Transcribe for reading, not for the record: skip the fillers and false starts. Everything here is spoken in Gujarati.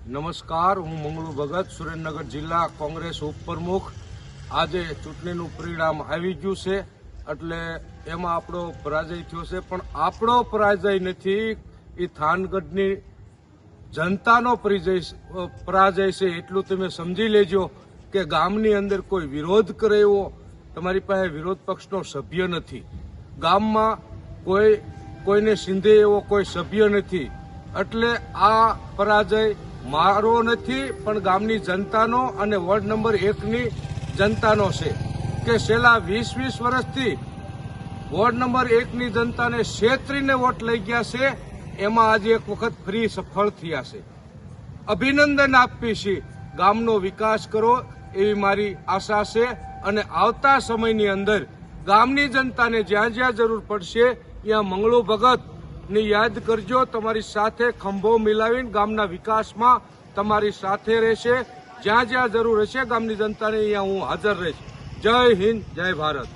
નમસ્કાર, હું મંગળુ ભગત, સુરેન્દ્રનગર જિલ્લા કોંગ્રેસ ઉપપ્રમુખ. આજે ચૂંટણીનું પરિણામ આવી ગયું છે, એટલે એમાં આપણો પરાજય થયો છે. પણ આપણો પરાજય નથી, એ થાનગઢની જનતાનો પરાજય છે. એટલું તમે સમજી લેજો કે ગામની અંદર કોઈ વિરોધ કરે એવો તમારી પાસે વિરોધ પક્ષનો સભ્ય નથી. ગામમાં કોઈને સિંધે એવો કોઈ સભ્ય નથી. એટલે આ પરાજય મારો નથી, પણ ગામની જનતાનો અને વોર્ડ નંબર 1ની જનતાનો છે. કે છેલ્લા 20 વર્ષથી વોર્ડ નંબર 1ની જનતાને છેતરીને વોટ લઈ ગયા છે. એમાં આજે એક વખત ફરી સફળ થયા છે. અભિનંદન આપી છે. ગામનો વિકાસ કરો એવી મારી આશા છે. અને આવતા સમયની અંદર ગામની જનતાને જ્યાં જ્યાં જરૂર પડશે ત્યાં મંગળુ ભગતને યાદ કરજો. તમારી સાથે ખંભો મિલાવીને ગામના વિકાસમાં તમારી સાથે રહેશે. જ્યાં જ્યાં જરૂર હશે ગામની જનતાને અહીંયા હું હાજર રહીશ. જય હિન્દ, જય ભારત.